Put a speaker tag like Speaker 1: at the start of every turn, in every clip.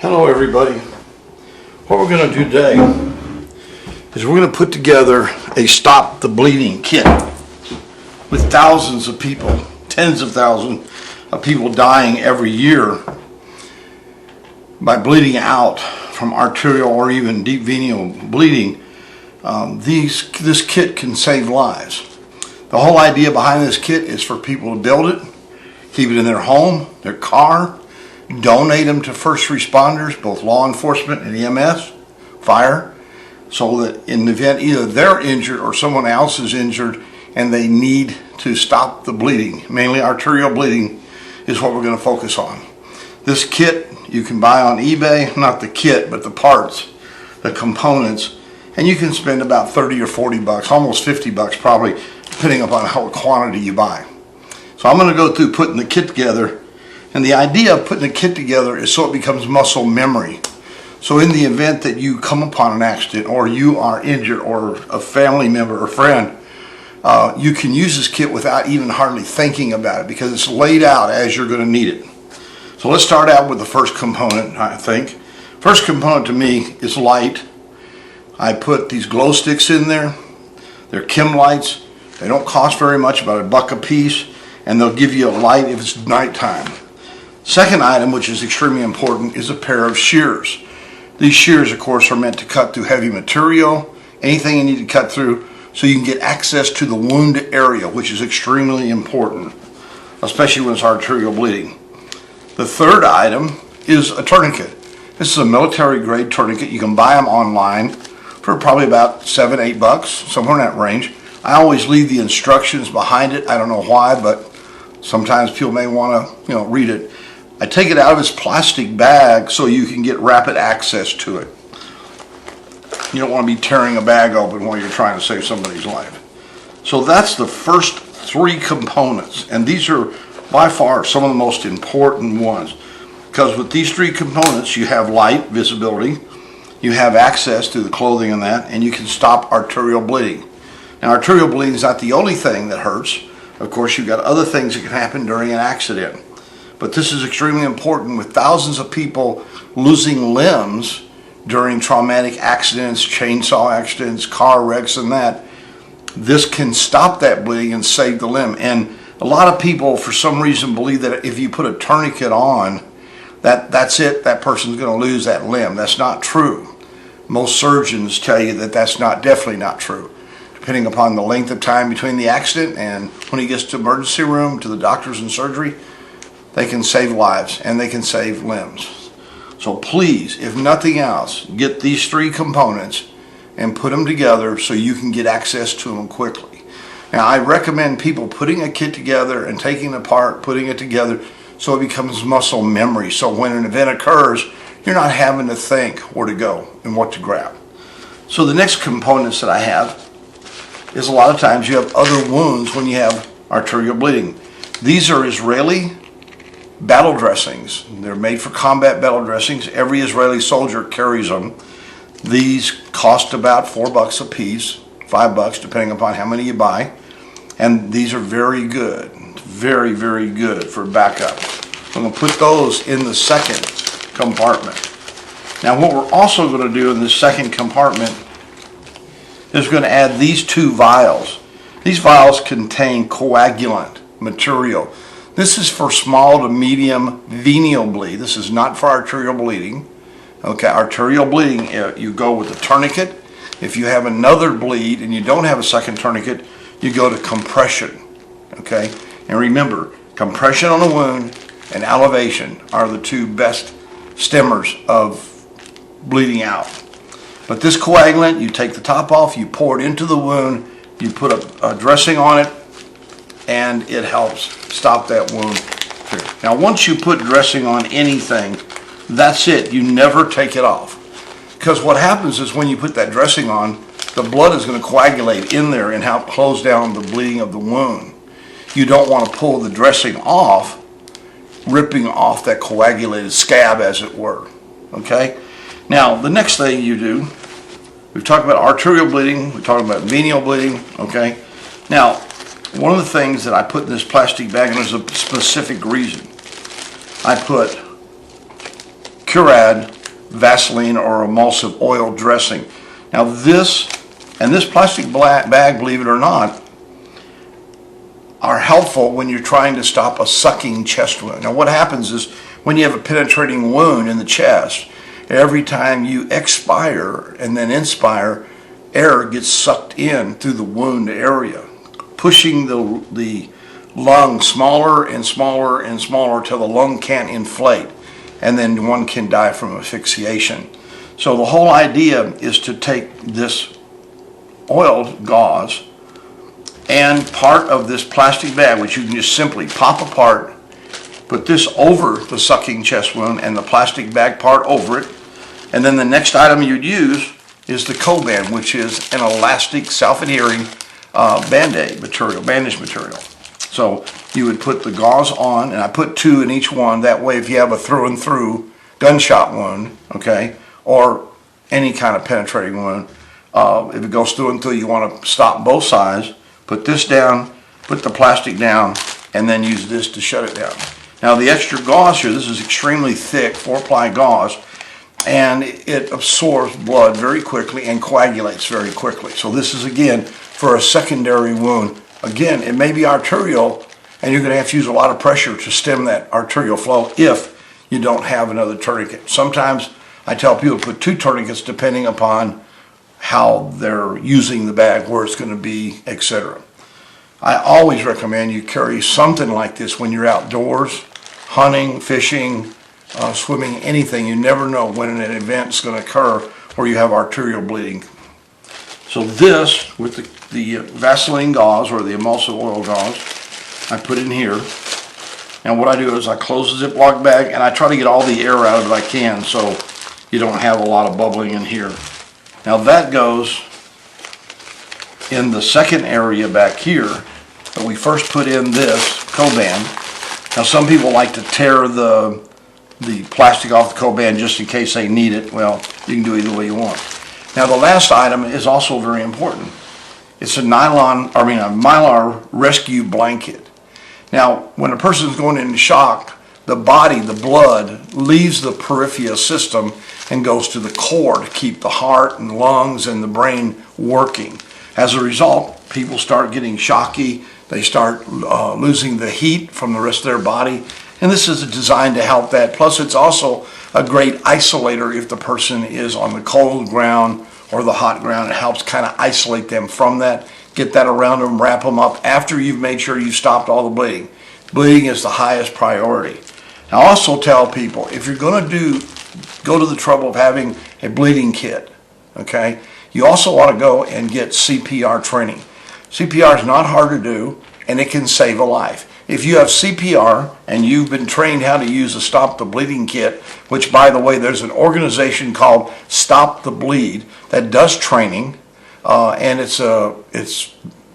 Speaker 1: Hello everybody. What we're going to do today is we're going to put together a Stop the Bleeding kit with thousands of people, tens of thousands of people dying every year by bleeding out from arterial or even deep venous bleeding. This kit can save lives. The whole idea behind this kit is for people to build it, keep it in their home, their car, donate them to first responders, both law enforcement and EMS, fire, so that in the event either they're injured or someone else is injured and they need to stop the bleeding, mainly arterial bleeding is what we're going to focus on. This kit you can buy on eBay, not the kit, but the parts, the components, and you can spend about 30 or 40 bucks, almost 50 bucks probably, depending upon how quantity you buy. So I'm going to go through putting the kit together. And the idea of putting a kit together is so it becomes muscle memory. So in the event that you come upon an accident or you are injured or a family member or friend, you can use this kit without even hardly thinking about it because it's laid out as you're going to need it. So let's start out with the first component, I think. First component to me is light. I put these glow sticks in there. They're chem lights. They don't cost very much, about $1 a piece, and they'll give you a light if it's nighttime. Second item, which is extremely important, is a pair of shears. These shears, of course, are meant to cut through heavy material, anything you need to cut through, so you can get access to the wound area, which is extremely important, especially when it's arterial bleeding. The third item is a tourniquet. This is a military-grade tourniquet. You can buy them online for probably about $7, $8, somewhere in that range. I always leave the instructions behind it. I don't know why, but sometimes people may want to, read it. I take it out of its plastic bag so you can get rapid access to it. You don't want to be tearing a bag open while you're trying to save somebody's life. So that's the first three components, and these are by far some of the most important ones, because with these three components you have light, visibility, you have access to the clothing and that, and you can stop arterial bleeding. Now, arterial bleeding is not the only thing that hurts. Of course, you've got other things that can happen during an accident. But this is extremely important with thousands of people losing limbs during traumatic accidents, chainsaw accidents, car wrecks and that. This can stop that bleeding and save the limb. And a lot of people, for some reason, believe that if you put a tourniquet on, that's it, that person's going to lose that limb. That's not true. Most surgeons tell you that that's definitely not true. Depending upon the length of time between the accident and when he gets to the emergency room, to the doctors and surgery, they can save lives and they can save limbs. So please, if nothing else, get these three components and put them together so you can get access to them quickly. Now, I recommend people putting a kit together and taking it apart, putting it together so it becomes muscle memory. So when an event occurs, you're not having to think where to go and what to grab. So the next components that I have is a lot of times you have other wounds when you have arterial bleeding. These are Israeli battle dressings. They're made for combat battle dressings. Every Israeli soldier carries them. These cost about $4 a piece, $5 depending upon how many you buy. And these are very good, very, very good for backup. I'm going to put those in the second compartment. Now what we're also going to do in this second compartment is going to add these two vials. These vials contain coagulant material. This is for small to medium venous bleed. This is not for arterial bleeding. Okay, arterial bleeding, you go with a tourniquet. If you have another bleed and you don't have a second tourniquet, you go to compression. Okay, and remember, compression on a wound and elevation are the two best stemmers of bleeding out. But this coagulant, you take the top off, you pour it into the wound, you put a dressing on it, and it helps stop that wound. Now, once you put dressing on anything, that's it. You never take it off. Because what happens is when you put that dressing on, the blood is going to coagulate in there and help close down the bleeding of the wound. You don't want to pull the dressing off, ripping off that coagulated scab, as it were. Okay? Now, the next thing you do, we've talked about arterial bleeding, we've talked about venous bleeding, okay? Now, one of the things that I put in this plastic bag, and there's a specific reason. I put Curad, Vaseline, or emulsive oil dressing. Now this plastic bag, believe it or not, are helpful when you're trying to stop a sucking chest wound. Now what happens is when you have a penetrating wound in the chest, every time you expire and then inspire, air gets sucked in through the wound area, pushing the lung smaller and smaller and smaller till the lung can't inflate, and then one can die from asphyxiation. So the whole idea is to take this oiled gauze and part of this plastic bag, which you can just simply pop apart, put this over the sucking chest wound and the plastic bag part over it, and then the next item you'd use is the Coban, which is an elastic, self-adhering bandage material. So you would put the gauze on, and I put 2 in each one. That way, if you have a through and through gunshot wound, okay, or any kind of penetrating wound, if it goes through and through, you want to stop both sides. Put this down, put the plastic down, and then use this to shut it down. Now the extra gauze here, this is extremely thick, 4-ply gauze, and it absorbs blood very quickly and coagulates very quickly. So this is, again, for a secondary wound. Again, it may be arterial, and you're going to have to use a lot of pressure to stem that arterial flow if you don't have another tourniquet. Sometimes I tell people to put 2 tourniquets depending upon how they're using the bag, where it's going to be, etc. I always recommend you carry something like this when you're outdoors, hunting, fishing, swimming, anything. You never know when an event is going to occur where you have arterial bleeding. So this, with the Vaseline gauze or the emulsive oil gauze, I put in here. And what I do is I close the Ziploc bag and I try to get all the air out of it I can so you don't have a lot of bubbling in here. Now that goes in the second area back here, but we first put in this Coban. Now some people like to tear the plastic off the Coban just in case they need it. Well, you can do either way you want. Now the last item is also very important. It's a Mylar rescue blanket. Now when a person's going into shock, the body, the blood, leaves the peripheral system and goes to the core to keep the heart and lungs and the brain working. As a result, people start getting shocky. They start losing the heat from the rest of their body. And this is designed to help that. Plus, it's also a great isolator if the person is on the cold ground or the hot ground. It helps kind of isolate them from that, get that around them, wrap them up after you've made sure you've stopped all the bleeding. Bleeding is the highest priority. I also tell people, if you're going to go to the trouble of having a bleeding kit, okay, you also want to go and get CPR training. CPR is not hard to do, and it can save a life. If you have CPR and you've been trained how to use a Stop the Bleeding kit, which, by the way, there's an organization called Stop the Bleed that does training, and it's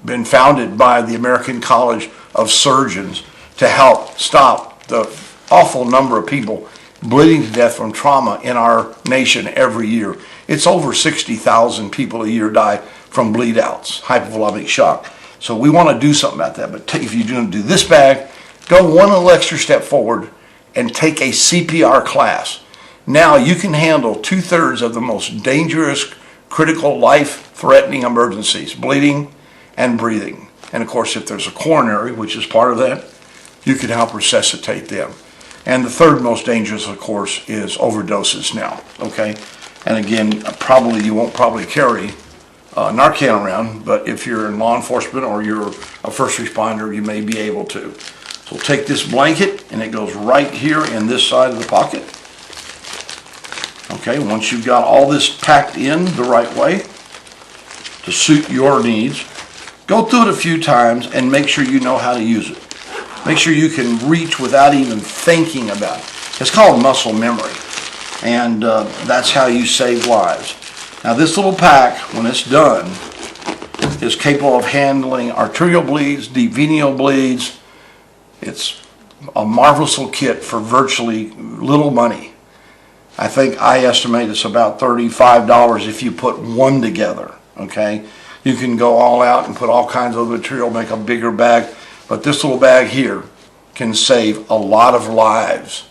Speaker 1: been founded by the American College of Surgeons to help stop the awful number of people bleeding to death from trauma in our nation every year. It's over 60,000 people a year die from bleed outs, hypovolemic shock. So we want to do something about that. But if you're going to do this bag, go one little extra step forward and take a CPR class. Now you can handle 2/3 of the most dangerous, critical, life-threatening emergencies, bleeding and breathing. And of course, if there's a coronary, which is part of that, you can help resuscitate them. And the third most dangerous, of course, is overdoses now, okay? And again, you won't probably carry Narcan around, but if you're in law enforcement or you're a first responder, you may be able to. So take this blanket, and it goes right here in this side of the pocket. Okay, once you've got all this packed in the right way to suit your needs, go through it a few times and make sure you know how to use it. Make sure you can reach without even thinking about it. It's called muscle memory, and that's how you save lives. Now this little pack, when it's done, is capable of handling arterial bleeds, deep venous bleeds. It's a marvelous little kit for virtually little money. I think I estimate it's about $35 if you put one together, okay? You can go all out and put all kinds of material, make a bigger bag, but this little bag here can save a lot of lives.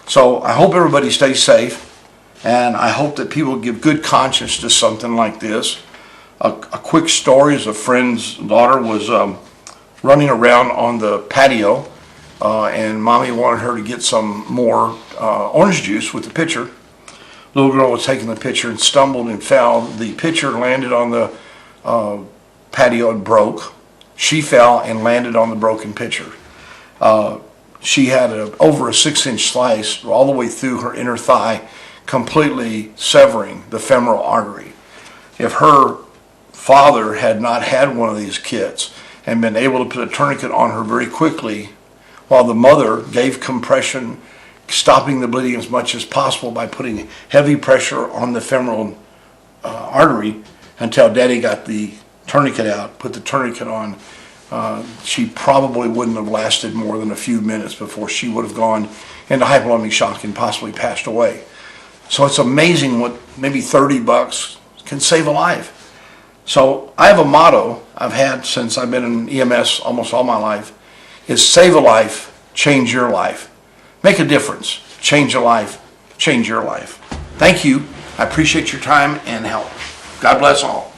Speaker 1: So I hope everybody stays safe, and I hope that people give good conscience to something like this. A quick story is a friend's daughter was running around on the patio, and mommy wanted her to get some more orange juice with the pitcher. Little girl was taking the pitcher and stumbled and fell. The pitcher landed on the patio and broke. She fell and landed on the broken pitcher. She had over a 6-inch slice all the way through her inner thigh, completely severing the femoral artery. If her father had not had one of these kits and been able to put a tourniquet on her very quickly, while the mother gave compression, stopping the bleeding as much as possible by putting heavy pressure on the femoral artery until Daddy got the tourniquet out, put the tourniquet on, she probably wouldn't have lasted more than a few minutes before she would have gone into hypovolemic shock and possibly passed away. So it's amazing what maybe $30 can save a life. So I have a motto I've had since I've been in EMS almost all my life, is save a life, change your life. Make a difference, change a life, change your life. Thank you. I appreciate your time and help. God bless all.